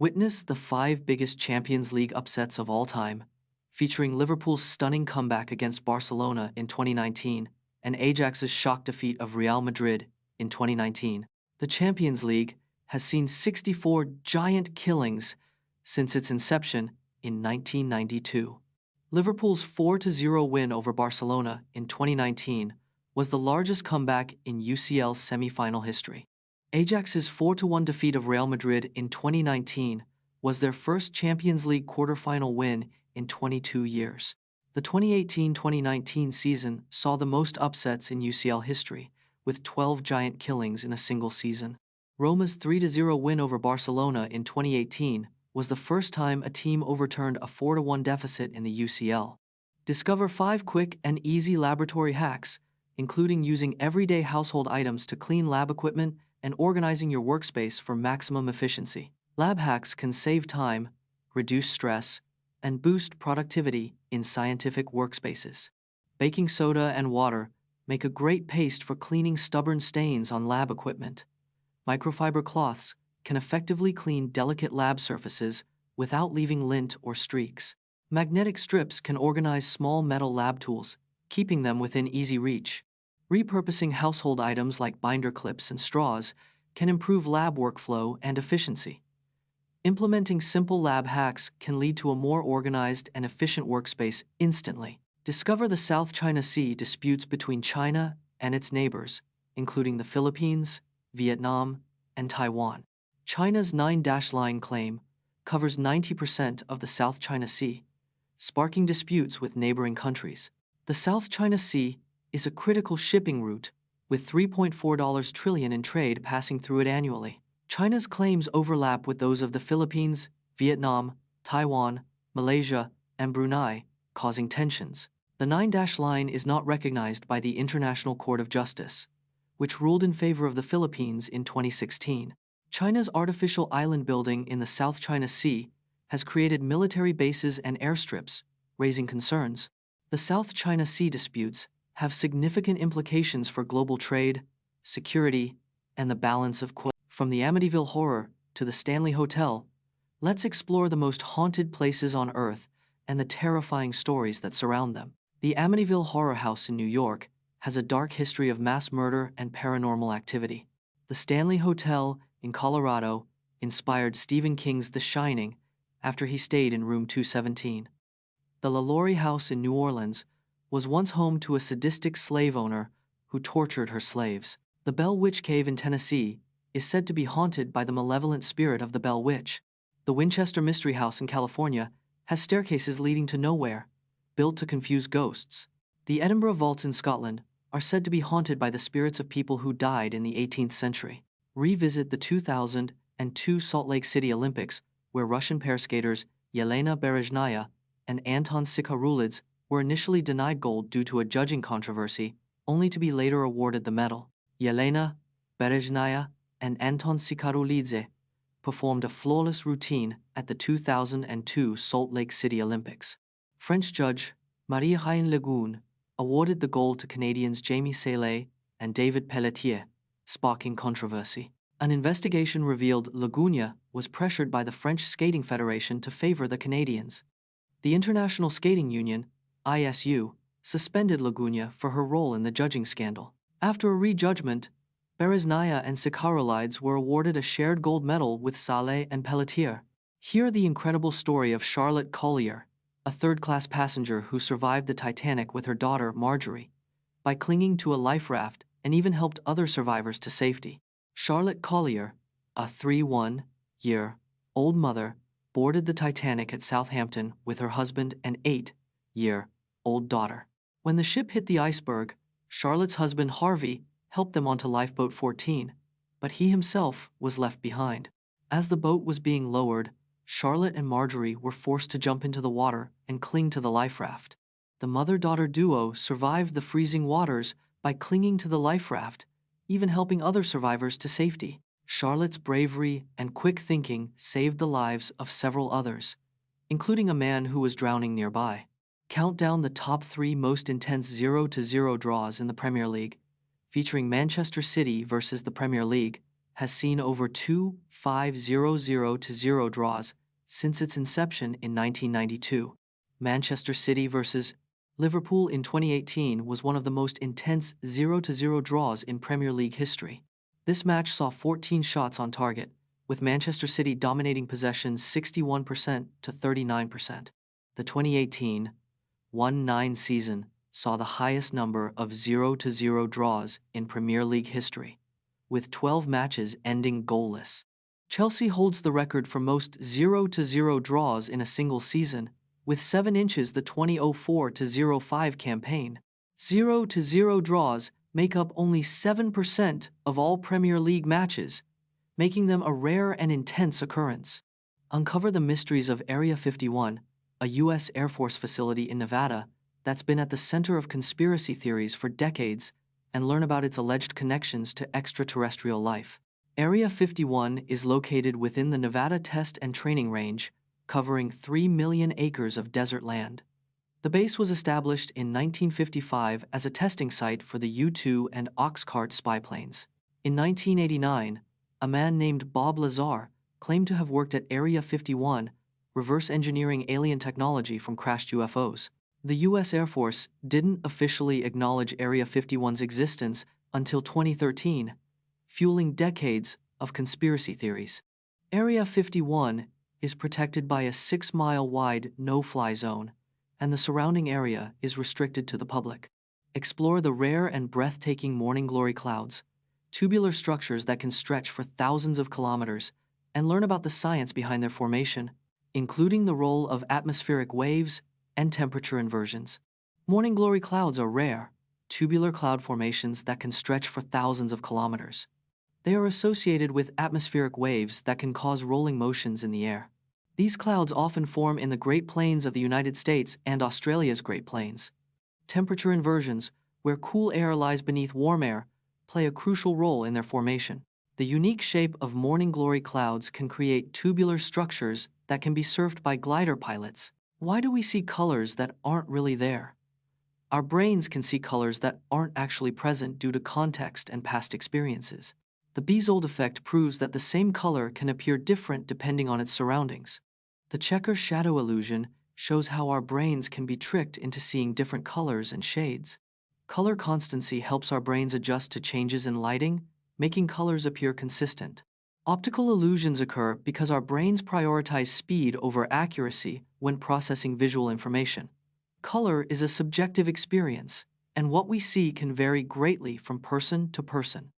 Witness the 5 biggest Champions League upsets of all time, featuring Liverpool's stunning comeback against Barcelona in 2019 and Ajax's shock defeat of Real Madrid in 2019. The Champions League has seen 64 giant killings since its inception in 1992. Liverpool's 4-0 win over Barcelona in 2019 was the largest comeback in UCL semi-final history. Ajax's 4-1 defeat of Real Madrid in 2019 was their first Champions League quarter-final win in 22 years. The 2018-2019 season saw the most upsets in UCL history, with 12 giant killings in a single season. Roma's 3-0 win over Barcelona in 2018 was the first time a team overturned a 4-1 deficit in the UCL. Discover 5 quick and easy laboratory hacks, including using everyday household items to clean lab equipment and organizing your workspace for maximum efficiency. Lab hacks can save time, reduce stress, and boost productivity in scientific workspaces. Baking soda and water make a great paste for cleaning stubborn stains on lab equipment. Microfiber cloths can effectively clean delicate lab surfaces without leaving lint or streaks. Magnetic strips can organize small metal lab tools, keeping them within easy reach. Repurposing household items like binder clips and straws can improve lab workflow and efficiency. Implementing simple lab hacks can lead to a more organized and efficient workspace instantly. Discover the South China Sea disputes between China and its neighbors, including the Philippines, Vietnam, and Taiwan. China's 9-line claim covers 90% of the South China Sea, sparking disputes with neighboring countries. The South China Sea is a critical shipping route, with $3.4 trillion in trade passing through it annually. China's claims overlap with those of the Philippines, Vietnam, Taiwan, Malaysia, and Brunei, causing tensions. The 9-line is not recognized by the International Court of Justice, which ruled in favor of the Philippines in 2016. China's artificial island building in the South China Sea has created military bases and airstrips, raising concerns. The South China Sea disputes have significant implications for global trade, security, and the balance of power. From the Amityville Horror to the Stanley Hotel, let's explore the most haunted places on Earth and the terrifying stories that surround them. The Amityville Horror House in New York has a dark history of mass murder and paranormal activity. The Stanley Hotel in Colorado inspired Stephen King's The Shining after he stayed in room 217. The LaLaurie House in New Orleans was once home to a sadistic slave owner who tortured her slaves. The Bell Witch Cave in Tennessee is said to be haunted by the malevolent spirit of the Bell Witch. The Winchester Mystery House in California has staircases leading to nowhere, built to confuse ghosts. The Edinburgh Vaults in Scotland are said to be haunted by the spirits of people who died in the 18th century. Revisit the 2002 Salt Lake City Olympics, where Russian pair skaters Yelena Berezhnaya and Anton Sikharulidze were initially denied gold due to a judging controversy, only to be later awarded the medal. Yelena, Berezhnaya, and Anton Sikharulidze performed a flawless routine at the 2002 Salt Lake City Olympics. French judge Maritime awarded the gold to Canadians Jamie Salé and David Pelletier, sparking controversy. An investigation revealed Laguna was pressured by the French Skating Federation to favor the Canadians. The International Skating Union, ISU, suspended Laguna for her role in the judging scandal. After a re-judgment, Berezhnaya and Sikharulidze were awarded a shared gold medal with Salé and Pelletier. Hear the incredible story of Charlotte Collier, a third-class passenger who survived the Titanic with her daughter, Marjorie, by clinging to a life raft and even helped other survivors to safety. Charlotte Collier, a 31-year-old mother, boarded the Titanic at Southampton with her husband and 8-year-old daughter. When the ship hit the iceberg, Charlotte's husband, Harvey, helped them onto lifeboat 14, but he himself was left behind. As the boat was being lowered, Charlotte and Marjorie were forced to jump into the water and cling to the life raft. The mother-daughter duo survived the freezing waters by clinging to the life raft, even helping other survivors to safety. Charlotte's bravery and quick thinking saved the lives of several others, including a man who was drowning nearby. Count down the top 3 most intense 0-0 draws in the Premier League, featuring Manchester City versus the Premier League, has seen over 2,500-0 draws since its inception in 1992. Manchester City vs. Liverpool in 2018 was one of the most intense 0-0 draws in Premier League history. This match saw 14 shots on target, with Manchester City dominating possession 61% to 39%. The 2018-19 season saw the highest number of 0-0 draws in Premier League history, with 12 matches ending goalless. Chelsea holds the record for most 0-0 draws in a single season, with 7 inches the 2004-05 campaign. 0-0 draws make up only 7% of all Premier League matches, making them a rare and intense occurrence. Uncover the mysteries of Area 51, a U.S. Air Force facility in Nevada that's been at the center of conspiracy theories for decades, and learn about its alleged connections to extraterrestrial life. Area 51 is located within the Nevada Test and Training Range, covering 3 million acres of desert land. The base was established in 1955 as a testing site for the U-2 and Oxcart spy planes. In 1989, a man named Bob Lazar claimed to have worked at Area 51, reverse engineering alien technology from crashed UFOs. The U.S. Air Force didn't officially acknowledge Area 51's existence until 2013, fueling decades of conspiracy theories. Area 51 is protected by a 6-mile-wide no-fly zone, and the surrounding area is restricted to the public. Explore the rare and breathtaking morning glory clouds, tubular structures that can stretch for thousands of kilometers, and learn about the science behind their formation, including the role of atmospheric waves and temperature inversions. Morning glory clouds are rare, tubular cloud formations that can stretch for thousands of kilometers. They are associated with atmospheric waves that can cause rolling motions in the air. These clouds often form in the Great Plains of the United States and Australia's Great Plains. Temperature inversions, where cool air lies beneath warm air, play a crucial role in their formation. The unique shape of morning glory clouds can create tubular structures that can be surfed by glider pilots. Why do we see colors that aren't really there? Our brains can see colors that aren't actually present due to context and past experiences. The Bezold effect proves that the same color can appear different depending on its surroundings. The checker shadow illusion shows how our brains can be tricked into seeing different colors and shades. Color constancy helps our brains adjust to changes in lighting, making colors appear consistent. Optical illusions occur because our brains prioritize speed over accuracy when processing visual information. Color is a subjective experience, and what we see can vary greatly from person to person.